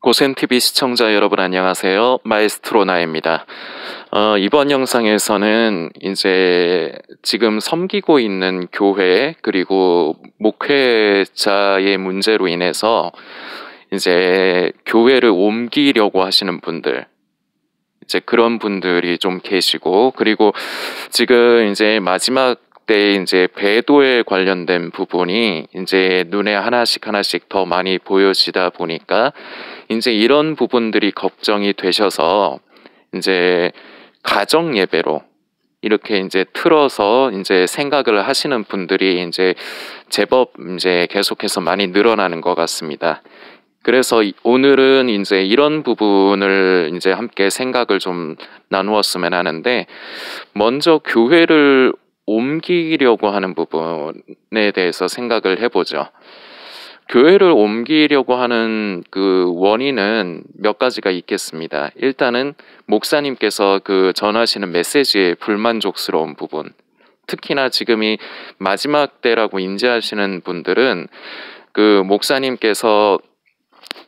고센TV 시청자 여러분 안녕하세요. 마에스트로 나입니다. 이번 영상에서는 이제 지금 섬기고 있는 교회 그리고 목회자의 문제로 인해서 이제 교회를 옮기려고 하시는 분들, 이제 그런 분들이 좀 계시고, 그리고 지금 이제 마지막 때 이제 배도에 관련된 부분이 이제 눈에 하나씩 더 많이 보여지다 보니까 이제 이런 부분들이 걱정이 되셔서 이제 가정 예배로 이렇게 이제 틀어서 이제 생각을 하시는 분들이 이제 제법 이제 계속해서 많이 늘어나는 것 같습니다. 그래서 오늘은 이제 이런 부분을 이제 함께 생각을 좀 나누었으면 하는데, 먼저 교회를 옮기려고 하는 부분에 대해서 생각을 해보죠. 교회를 옮기려고 하는 그 원인은 몇 가지가 있겠습니다. 일단은 목사님께서 그 전하시는 메시지에 불만족스러운 부분, 특히나 지금이 마지막 때라고 인지하시는 분들은 그 목사님께서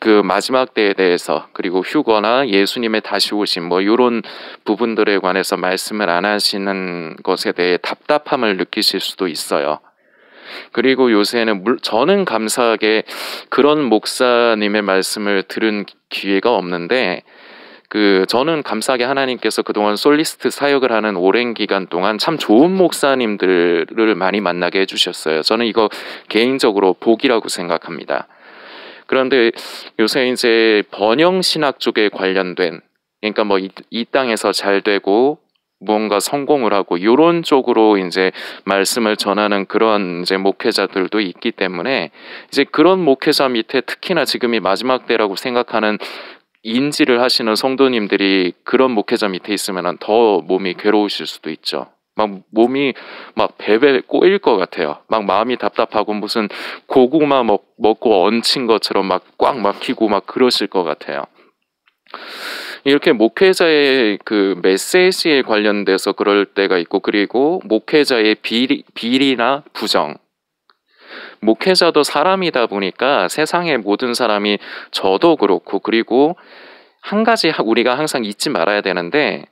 그 마지막 때에 대해서, 그리고 휴거나 예수님의 다시 오심 뭐 이런 부분들에 관해서 말씀을 안 하시는 것에 대해 답답함을 느끼실 수도 있어요. 그리고 요새는 저는 감사하게 그런 목사님의 말씀을 들은 기회가 없는데, 저는 감사하게 하나님께서 그동안 솔리스트 사역을 하는 오랜 기간 동안 참 좋은 목사님들을 많이 만나게 해주셨어요. 저는 이거 개인적으로 복이라고 생각합니다. 그런데 요새 이제 번영신학 쪽에 관련된, 그러니까 뭐 이 땅에서 잘 되고 무언가 성공을 하고 이런 쪽으로 이제 말씀을 전하는 그런 이제 목회자들도 있기 때문에, 이제 그런 목회자 밑에 특히나 지금이 마지막 때라고 생각하는 인지를 하시는 성도님들이 그런 목회자 밑에 있으면 더 몸이 괴로우실 수도 있죠. 막 몸이 막 베베 꼬일 것 같아요. 막 마음이 답답하고 무슨 고구마 먹고 얹힌 것처럼 막 꽉 막히고 막 그러실 것 같아요. 이렇게 목회자의 그 메시지에 관련돼서 그럴 때가 있고, 그리고 목회자의 비리나 부정. 목회자도 사람이다 보니까 세상의 모든 사람이, 저도 그렇고, 그리고 한 가지 우리가 항상 잊지 말아야 되는데,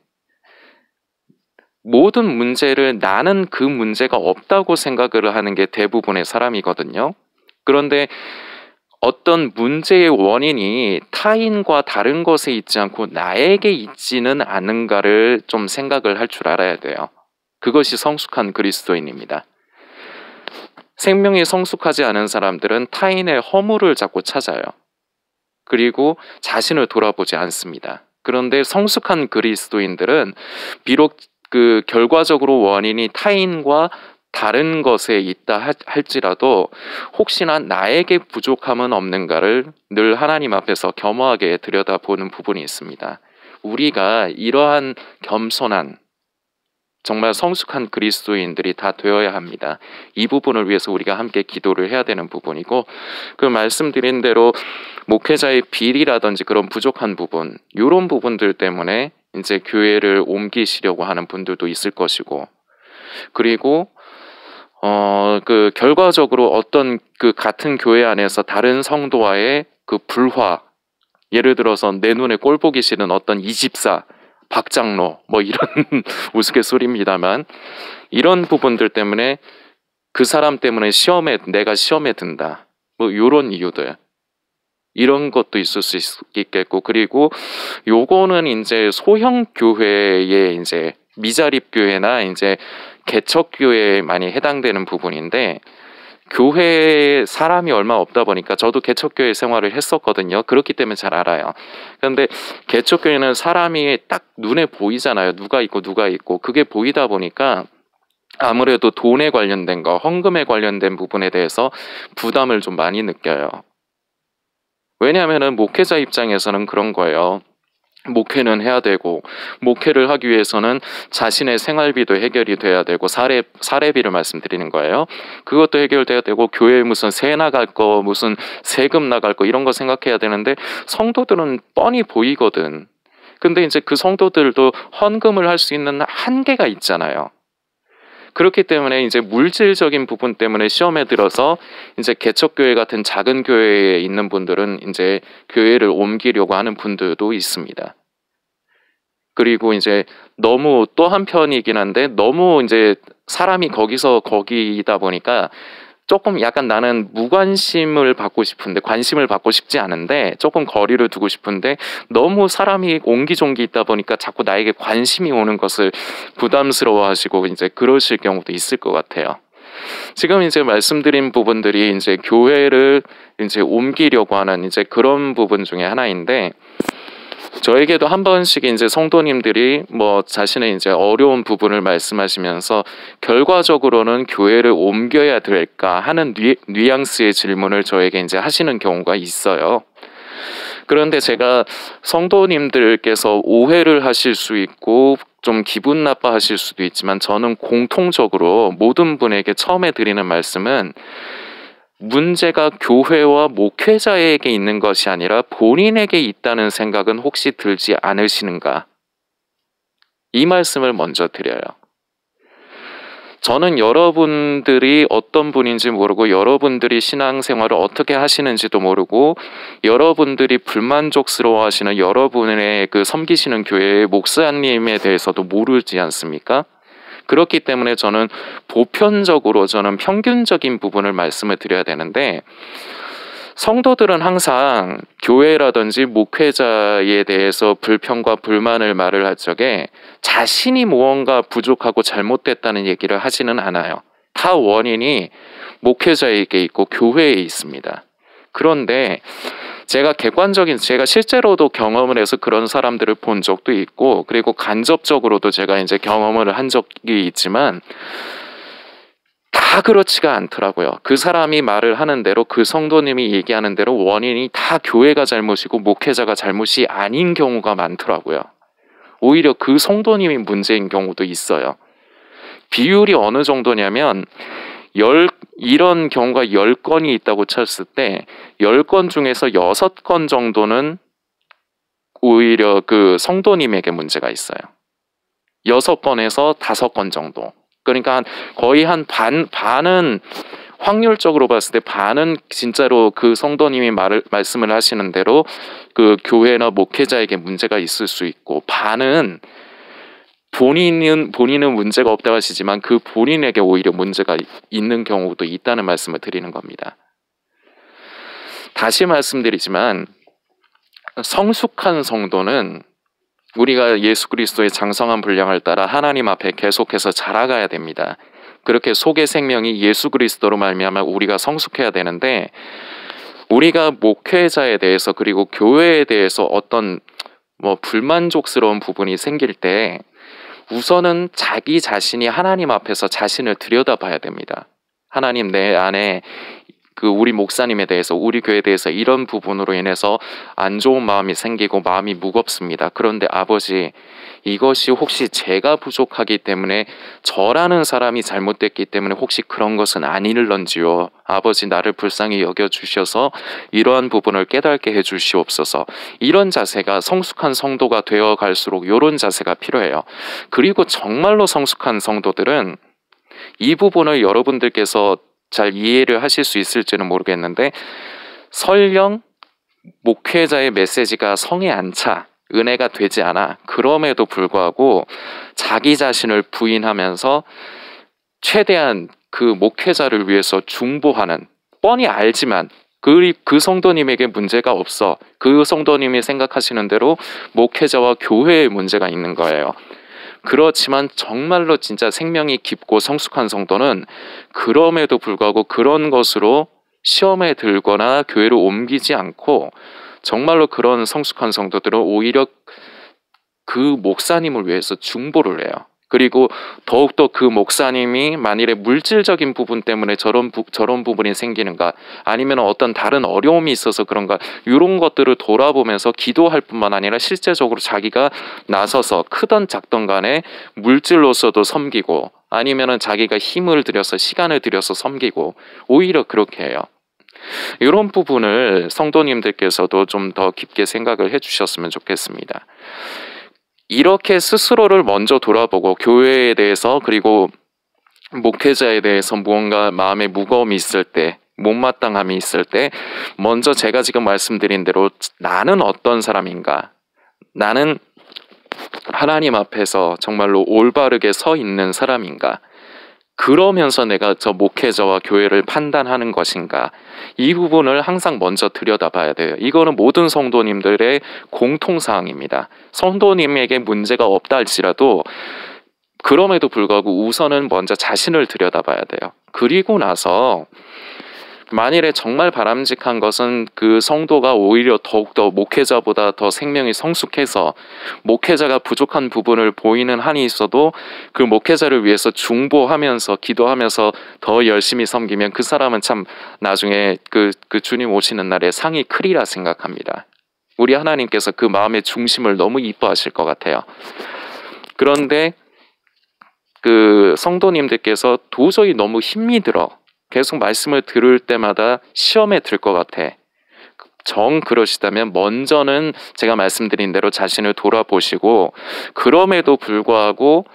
모든 문제를 나는 그 문제가 없다고 생각을 하는 게 대부분의 사람이거든요. 그런데 어떤 문제의 원인이 타인과 다른 것에 있지 않고 나에게 있지는 않은가를 좀 생각을 할 줄 알아야 돼요. 그것이 성숙한 그리스도인입니다. 생명이 성숙하지 않은 사람들은 타인의 허물을 자꾸 찾아요. 그리고 자신을 돌아보지 않습니다. 그런데 성숙한 그리스도인들은 비록 그 결과적으로 원인이 타인과 다른 것에 있다 할지라도 혹시나 나에게 부족함은 없는가를 늘 하나님 앞에서 겸허하게 들여다보는 부분이 있습니다. 우리가 이러한 겸손한 정말 성숙한 그리스도인들이 다 되어야 합니다. 이 부분을 위해서 우리가 함께 기도를 해야 되는 부분이고, 그 말씀드린 대로 목회자의 비리라든지 그런 부족한 부분, 이런 부분들 때문에 이제 교회를 옮기시려고 하는 분들도 있을 것이고, 그리고 그 결과적으로 어떤 그 같은 교회 안에서 다른 성도와의 그 불화, 예를 들어서 내 눈에 꼴 보기 싫은 어떤 이집사, 박장로 뭐 이런 우스갯소리입니다만, 이런 부분들 때문에 그 사람 때문에 내가 시험에 든다, 뭐 이런 이유들, 이런 것도 있을 수 있겠고, 그리고 요거는 이제 소형 교회의 이제 미자립 교회나 이제 개척 교회에 많이 해당되는 부분인데, 교회에 사람이 얼마 없다 보니까, 저도 개척교회 생활을 했었거든요. 그렇기 때문에 잘 알아요. 그런데 개척교회는 사람이 딱 눈에 보이잖아요. 누가 있고 그게 보이다 보니까 아무래도 돈에 관련된 거, 헌금에 관련된 부분에 대해서 부담을 좀 많이 느껴요. 왜냐하면은 목회자 입장에서는 그런 거예요. 목회는 해야 되고, 목회를 하기 위해서는 자신의 생활비도 해결이 돼야 되고, 사례비를 말씀드리는 거예요. 그것도 해결돼야 되고, 교회에 무슨 세 나갈 거, 무슨 세금 나갈 거, 이런 거 생각해야 되는데, 성도들은 뻔히 보이거든. 근데 이제 그 성도들도 헌금을 할 수 있는 한계가 있잖아요. 그렇기 때문에 이제 물질적인 부분 때문에 시험에 들어서 이제 개척교회 같은 작은 교회에 있는 분들은 이제 교회를 옮기려고 하는 분들도 있습니다. 그리고 이제 너무 또 한편이긴 한데 너무 이제 사람이 거기다 보니까 조금 약간 나는 무관심을 받고 싶은데 관심을 받고 싶지 않은데 조금 거리를 두고 싶은데 너무 사람이 옹기종기 있다 보니까 자꾸 나에게 관심이 오는 것을 부담스러워하시고 이제 그러실 경우도 있을 것 같아요. 지금 이제 말씀드린 부분들이 이제 교회를 이제 옮기려고 하는 이제 그런 부분 중에 하나인데 저에게도 한 번씩 이제 성도님들이 뭐 자신의 이제 어려운 부분을 말씀하시면서 결과적으로는 교회를 옮겨야 될까 하는 뉘앙스의 질문을 저에게 이제 하시는 경우가 있어요. 그런데 제가 성도님들께서 오해를 하실 수 있고 좀 기분 나빠하실 수도 있지만 저는 공통적으로 모든 분에게 처음에 드리는 말씀은 문제가 교회와 목회자에게 있는 것이 아니라 본인에게 있다는 생각은 혹시 들지 않으시는가? 이 말씀을 먼저 드려요. 저는 여러분들이 어떤 분인지 모르고 여러분들이 신앙생활을 어떻게 하시는지도 모르고 여러분들이 불만족스러워 하시는 여러분의 그 섬기시는 교회의 목사님에 대해서도 모르지 않습니까? 그렇기 때문에 저는 보편적으로 저는 평균적인 부분을 말씀을 드려야 되는데 성도들은 항상 교회라든지 목회자에 대해서 불평과 불만을 말을 할 적에 자신이 무언가 부족하고 잘못됐다는 얘기를 하지는 않아요. 다 원인이 목회자에게 있고 교회에 있습니다. 그런데 제가 실제로도 경험을 해서 그런 사람들을 본 적도 있고 그리고 간접적으로도 제가 이제 경험을 한 적이 있지만 다 그렇지가 않더라고요. 그 사람이 말을 하는 대로 그 성도님이 얘기하는 대로 원인이 다 교회가 잘못이고 목회자가 잘못이 아닌 경우가 많더라고요. 오히려 그 성도님이 문제인 경우도 있어요. 비율이 어느 정도냐면 이런 경우가 10건이 있다고 쳤을 때 10건 중에서 6건 정도는 오히려 그 성도님에게 문제가 있어요. 6건에서 5건 정도. 그러니까 거의 한 반은 확률적으로 봤을 때 반은 진짜로 그 성도님이 말씀을 하시는 대로 그 교회나 목회자에게 문제가 있을 수 있고 반은 본인은 문제가 없다고 하시지만 그 본인에게 오히려 문제가 있는 경우도 있다는 말씀을 드리는 겁니다. 다시 말씀드리지만 성숙한 성도는 우리가 예수 그리스도의 장성한 분량을 따라 하나님 앞에 계속해서 자라가야 됩니다. 그렇게 속의 생명이 예수 그리스도로 말미암아 우리가 성숙해야 되는데 우리가 목회자에 대해서 그리고 교회에 대해서 어떤 불만족스러운 부분이 생길 때 우선은 자기 자신이 하나님 앞에서 자신을 들여다봐야 됩니다. 하나님, 내 안에 우리 목사님에 대해서 우리 교회에 대해서 이런 부분으로 인해서 안 좋은 마음이 생기고 마음이 무겁습니다. 그런데 아버지, 이것이 혹시 제가 부족하기 때문에 저라는 사람이 잘못됐기 때문에 혹시 그런 것은 아닐런지요. 아버지, 나를 불쌍히 여겨주셔서 이러한 부분을 깨닫게 해주시옵소서. 이런 자세가 성숙한 성도가 되어 갈수록 이런 자세가 필요해요. 그리고 정말로 성숙한 성도들은 이 부분을 여러분들께서 잘 이해를 하실 수 있을지는 모르겠는데 설령 목회자의 메시지가 성에 안 차, 은혜가 되지 않아, 그럼에도 불구하고 자기 자신을 부인하면서 최대한 그 목회자를 위해서 중보하는, 뻔히 알지만 그 성도님에게 문제가 없어, 그 성도님이 생각하시는 대로 목회자와 교회에 문제가 있는 거예요. 그렇지만 정말로 진짜 생명이 깊고 성숙한 성도는 그럼에도 불구하고 그런 것으로 시험에 들거나 교회를 옮기지 않고 정말로 그런 성숙한 성도들은 오히려 그 목사님을 위해서 중보를 해요. 그리고 더욱더 그 목사님이 만일에 물질적인 부분 때문에 저런 부분이 생기는가, 아니면 어떤 다른 어려움이 있어서 그런가, 이런 것들을 돌아보면서 기도할 뿐만 아니라 실제적으로 자기가 나서서 크던 작던 간에 물질로서도 섬기고 아니면은 자기가 힘을 들여서 시간을 들여서 섬기고 오히려 그렇게 해요. 이런 부분을 성도님들께서도 좀 더 깊게 생각을 해주셨으면 좋겠습니다. 이렇게 스스로를 먼저 돌아보고 교회에 대해서 그리고 목회자에 대해서 무언가 마음에 무거움이 있을 때, 못마땅함이 있을 때, 먼저 제가 지금 말씀드린 대로 나는 어떤 사람인가? 나는 하나님 앞에서 정말로 올바르게 서 있는 사람인가? 그러면서 내가 저 목회자와 교회를 판단하는 것인가? 이 부분을 항상 먼저 들여다봐야 돼요. 이거는 모든 성도님들의 공통사항입니다. 성도님에게 문제가 없다 할지라도 그럼에도 불구하고 우선은 먼저 자신을 들여다봐야 돼요. 그리고 나서 만일에 정말 바람직한 것은 그 성도가 오히려 더욱더 목회자보다 더 생명이 성숙해서 목회자가 부족한 부분을 보이는 한이 있어도 그 목회자를 위해서 중보하면서 기도하면서 더 열심히 섬기면 그 사람은 참 나중에 그 주님 오시는 날에 상이 크리라 생각합니다. 우리 하나님께서 그 마음의 중심을 너무 이뻐하실 것 같아요. 그런데 그 성도님들께서 도저히 너무 힘이 들어. 계속 말씀을 들을 때마다 시험에 들 것 같아. 정 그러시다면 먼저는 제가 말씀드린 대로 자신을 돌아보시고 그럼에도 불구하고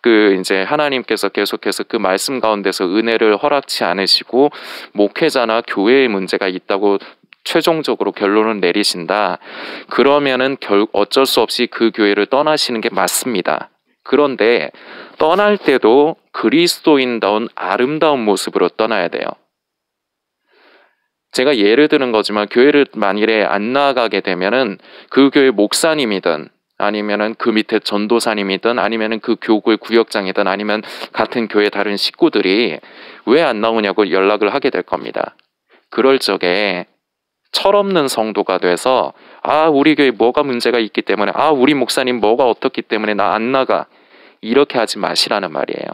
그 이제 하나님께서 계속해서 그 말씀 가운데서 은혜를 허락치 않으시고 목회자나 교회에 문제가 있다고 최종적으로 결론을 내리신다. 그러면은 어쩔 수 없이 그 교회를 떠나시는 게 맞습니다. 그런데 떠날 때도 그리스도인다운 아름다운 모습으로 떠나야 돼요. 제가 예를 드는 거지만 교회를 만일에 안 나가게 되면은 그 교회 목사님이든 아니면은 그 밑에 전도사님이든 아니면은 그 교구의 구역장이든 아니면 같은 교회 다른 식구들이 왜 안 나오냐고 연락을 하게 될 겁니다. 그럴 적에 철없는 성도가 돼서 우리 교회 뭐가 문제가 있기 때문에 우리 목사님 뭐가 어떻기 때문에 나 안 나가 이렇게 하지 마시라는 말이에요.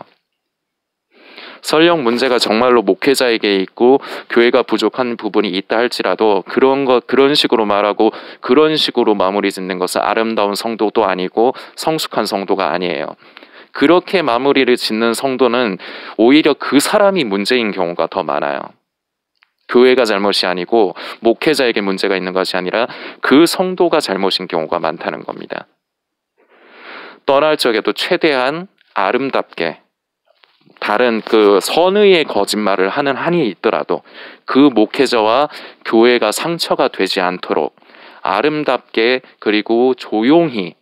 설령 문제가 정말로 목회자에게 있고 교회가 부족한 부분이 있다 할지라도 그런 식으로 말하고 그런 식으로 마무리 짓는 것은 아름다운 성도도 아니고 성숙한 성도가 아니에요. 그렇게 마무리를 짓는 성도는 오히려 그 사람이 문제인 경우가 더 많아요. 교회가 잘못이 아니고 목회자에게 문제가 있는 것이 아니라 그 성도가 잘못인 경우가 많다는 겁니다. 떠날 적에도 최대한 아름답게 다른 그 선의의 거짓말을 하는 한이 있더라도 그 목회자와 교회가 상처가 되지 않도록 아름답게 그리고 조용히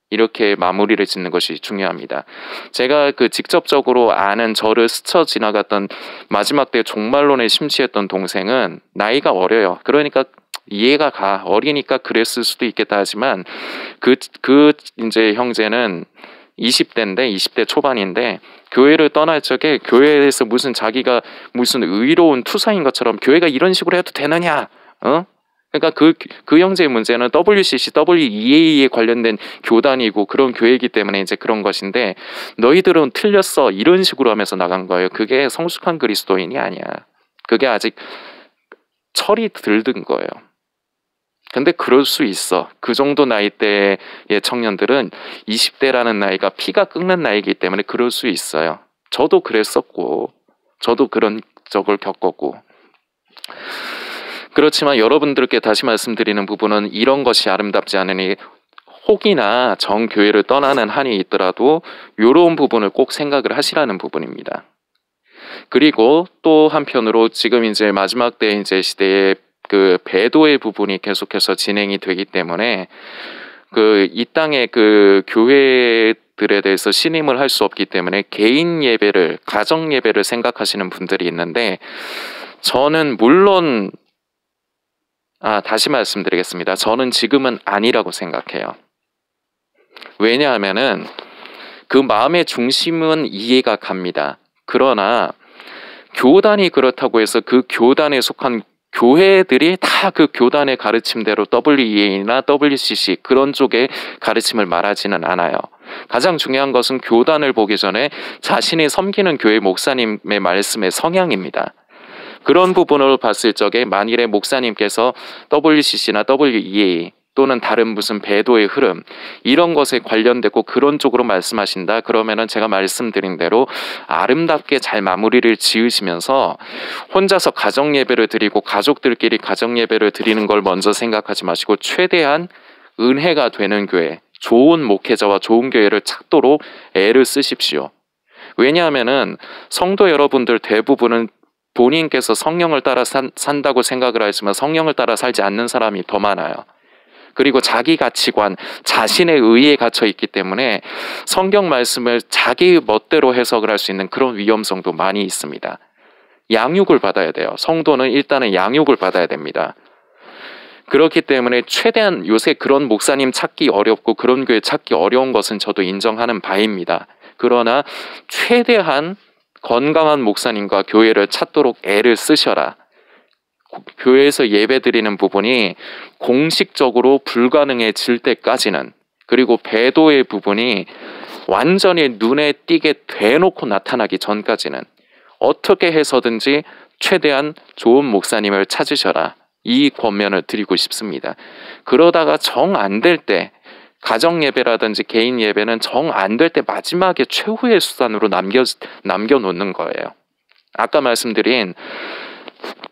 이렇게 마무리를 짓는 것이 중요합니다. 제가 그 직접적으로 아는 저를 스쳐 지나갔던 마지막 때 종말론에 심취했던 동생은 나이가 어려요. 그러니까 이해가 가. 어리니까 그랬을 수도 있겠다 하지만 그 이제 형제는 20대인데 20대 초반인데 교회를 떠날 적에 교회에서 자기가 무슨 의로운 투사인 것처럼 교회가 이런 식으로 해도 되느냐? 그러니까 그 형제의 문제는 WCC, WEA에 관련된 교단이고 그런 교회이기 때문에 이제 그런 것인데 너희들은 틀렸어 이런 식으로 하면서 나간 거예요. 그게 성숙한 그리스도인이 아니야. 그게 아직 철이 들든 거예요. 근데 그럴 수 있어. 그 정도 나이대의 청년들은 20대라는 나이가 피가 끓는 나이이기 때문에 그럴 수 있어요. 저도 그랬었고 저도 그런 적을 겪었고 그렇지만 여러분들께 다시 말씀드리는 부분은 이런 것이 아름답지 않으니 혹이나 정교회를 떠나는 한이 있더라도 이런 부분을 꼭 생각을 하시라는 부분입니다. 그리고 또 한편으로 지금 이제 마지막 때 이제 시대에 그 배도의 부분이 계속해서 진행이 되기 때문에 이 땅의 그 교회들에 대해서 신임을 할 수 없기 때문에 개인 예배를 가정 예배를 생각하시는 분들이 있는데 저는 물론 다시 말씀드리겠습니다. 저는 지금은 아니라고 생각해요. 왜냐하면은 그 마음의 중심은 이해가 갑니다. 그러나 교단이 그렇다고 해서 그 교단에 속한 교회들이 다 그 교단의 가르침대로 WEA나 WCC 그런 쪽의 가르침을 말하지는 않아요. 가장 중요한 것은 교단을 보기 전에 자신이 섬기는 교회 목사님의 말씀의 성향입니다. 그런 부분을 봤을 적에 만일에 목사님께서 WCC나 WEA 또는 다른 무슨 배도의 흐름 이런 것에 관련되고 그런 쪽으로 말씀하신다 그러면은 제가 말씀드린 대로 아름답게 잘 마무리를 지으시면서 혼자서 가정 예배를 드리고 가족들끼리 가정 예배를 드리는 걸 먼저 생각하지 마시고 최대한 은혜가 되는 교회 좋은 목회자와 좋은 교회를 찾도록 애를 쓰십시오. 왜냐하면은 성도 여러분들 대부분은 본인께서 성령을 따라 산다고 생각을 하지만 성령을 따라 살지 않는 사람이 더 많아요. 그리고 자기 가치관, 자신의 의에 갇혀 있기 때문에 성경 말씀을 자기 멋대로 해석을 할 수 있는 그런 위험성도 많이 있습니다. 양육을 받아야 돼요. 성도는 일단은 양육을 받아야 됩니다. 그렇기 때문에 최대한 요새 그런 목사님 찾기 어렵고 그런 교회 찾기 어려운 것은 저도 인정하는 바입니다. 그러나 최대한 건강한 목사님과 교회를 찾도록 애를 쓰셔라. 교회에서 예배드리는 부분이 공식적으로 불가능해질 때까지는, 그리고 배도의 부분이 완전히 눈에 띄게 대놓고 나타나기 전까지는 어떻게 해서든지 최대한 좋은 목사님을 찾으셔라. 이 권면을 드리고 싶습니다. 그러다가 정 안 될 때, 가정 예배라든지 개인 예배는 정 안 될 때 마지막에 최후의 수단으로 남겨놓는 거예요. 아까 말씀드린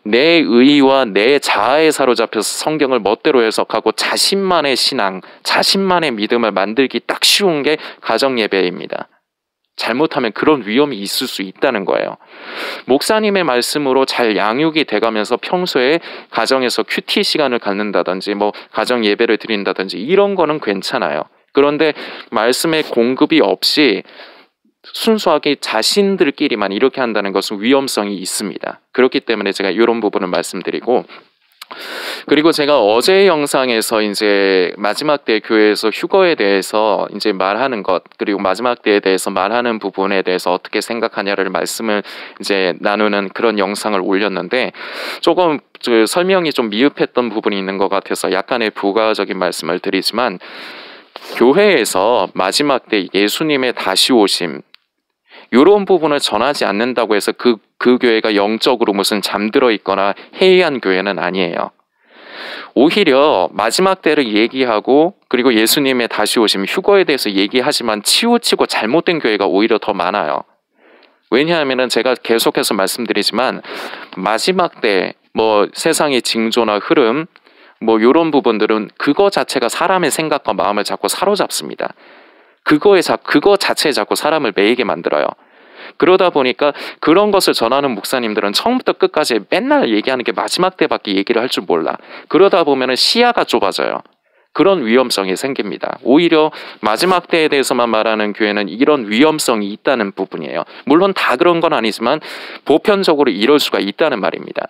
내 의와 내 자아에 사로잡혀서 성경을 멋대로 해석하고 자신만의 신앙, 자신만의 믿음을 만들기 딱 쉬운 게 가정 예배입니다. 잘못하면 그런 위험이 있을 수 있다는 거예요. 목사님의 말씀으로 잘 양육이 돼가면서 평소에 가정에서 큐티 시간을 갖는다든지 뭐 가정 예배를 드린다든지 이런 거는 괜찮아요. 그런데 말씀의 공급이 없이 순수하게 자신들끼리만 이렇게 한다는 것은 위험성이 있습니다. 그렇기 때문에 제가 이런 부분을 말씀드리고, 그리고 제가 어제 영상에서 이제 마지막 때 교회에서 휴거에 대해서 이제 말하는 것, 그리고 마지막 때에 대해서 말하는 부분에 대해서 어떻게 생각하냐를 말씀을 이제 나누는 그런 영상을 올렸는데, 조금 설명이 좀 미흡했던 부분이 있는 것 같아서 약간의 부가적인 말씀을 드리지만, 교회에서 마지막 때 예수님의 다시 오심, 이런 부분을 전하지 않는다고 해서 그 교회가 영적으로 무슨 잠들어 있거나 해이한 교회는 아니에요. 오히려 마지막 때를 얘기하고 그리고 예수님의 다시 오심, 휴거에 대해서 얘기하지만 치우치고 잘못된 교회가 오히려 더 많아요. 왜냐하면 제가 계속해서 말씀드리지만 마지막 때 뭐 세상의 징조나 흐름 뭐 이런 부분들은 그거 자체가 사람의 생각과 마음을 자꾸 사로잡습니다. 그거 자체에 자꾸 사람을 매이게 만들어요. 그러다 보니까 그런 것을 전하는 목사님들은 처음부터 끝까지 맨날 얘기하는 게 마지막 때밖에 얘기를 할 줄 몰라. 그러다 보면 시야가 좁아져요. 그런 위험성이 생깁니다. 오히려 마지막 때에 대해서만 말하는 교회는 이런 위험성이 있다는 부분이에요. 물론 다 그런 건 아니지만 보편적으로 이럴 수가 있다는 말입니다.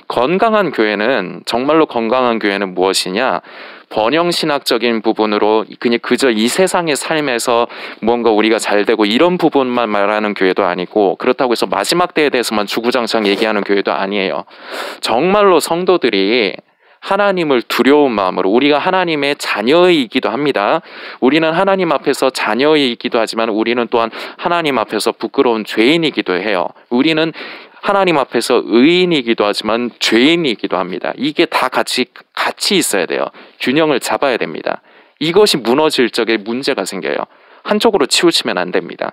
건강한 교회는, 정말로 건강한 교회는 무엇이냐? 번영신학적인 부분으로 그냥 그저 이 세상의 삶에서 뭔가 우리가 잘 되고 이런 부분만 말하는 교회도 아니고, 그렇다고 해서 마지막 때에 대해서만 주구장창 얘기하는 교회도 아니에요. 정말로 성도들이 하나님을 두려운 마음으로, 우리가 하나님의 자녀이기도 합니다. 우리는 하나님 앞에서 자녀이기도 하지만 우리는 또한 하나님 앞에서 부끄러운 죄인이기도 해요. 우리는 하나님 앞에서 의인이기도 하지만 죄인이기도 합니다. 이게 다 같이 있어야 돼요. 균형을 잡아야 됩니다. 이것이 무너질 적에 문제가 생겨요. 한쪽으로 치우치면 안 됩니다.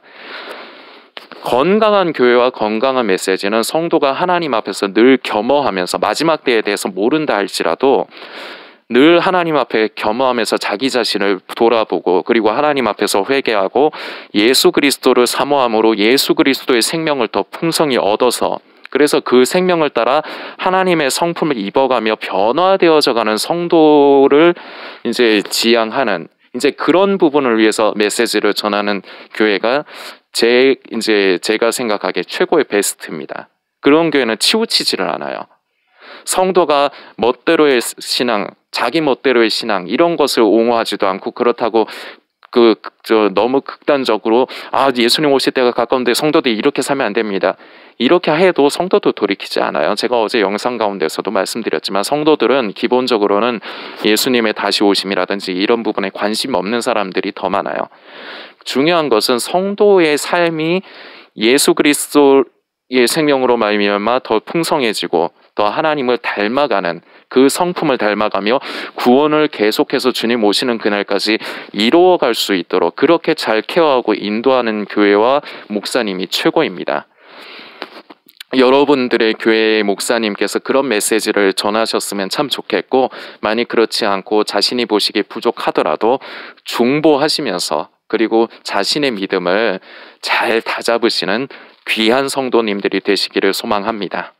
건강한 교회와 건강한 메시지는 성도가 하나님 앞에서 늘 겸허하면서, 마지막 때에 대해서 모른다 할지라도 늘 하나님 앞에 겸허하면서 자기 자신을 돌아보고, 그리고 하나님 앞에서 회개하고 예수 그리스도를 사모함으로 예수 그리스도의 생명을 더 풍성히 얻어서, 그래서 그 생명을 따라 하나님의 성품을 입어가며 변화되어져 가는 성도를 이제 지향하는, 이제 그런 부분을 위해서 메시지를 전하는 교회가 제가 생각하기에 최고의 베스트입니다. 그런 교회는 치우치지를 않아요. 성도가 멋대로의 신앙, 자기 멋대로의 신앙 이런 것을 옹호하지도 않고, 그렇다고 너무 극단적으로 예수님 오실 때가 가까운데 성도들이 이렇게 살면 안 됩니다. 이렇게 해도 성도도 돌이키지 않아요. 제가 어제 영상 가운데서도 말씀드렸지만 성도들은 기본적으로는 예수님의 다시 오심이라든지 이런 부분에 관심 없는 사람들이 더 많아요. 중요한 것은 성도의 삶이 예수 그리스도의 생명으로 말미암아 더 풍성해지고 더 하나님을 닮아가는, 그 성품을 닮아가며 구원을 계속해서 주님 오시는 그날까지 이루어갈 수 있도록 그렇게 잘 케어하고 인도하는 교회와 목사님이 최고입니다. 여러분들의 교회의 목사님께서 그런 메시지를 전하셨으면 참 좋겠고, 만약 그렇지 않고 자신이 보시기에 부족하더라도 중보하시면서 그리고 자신의 믿음을 잘 다잡으시는 귀한 성도님들이 되시기를 소망합니다.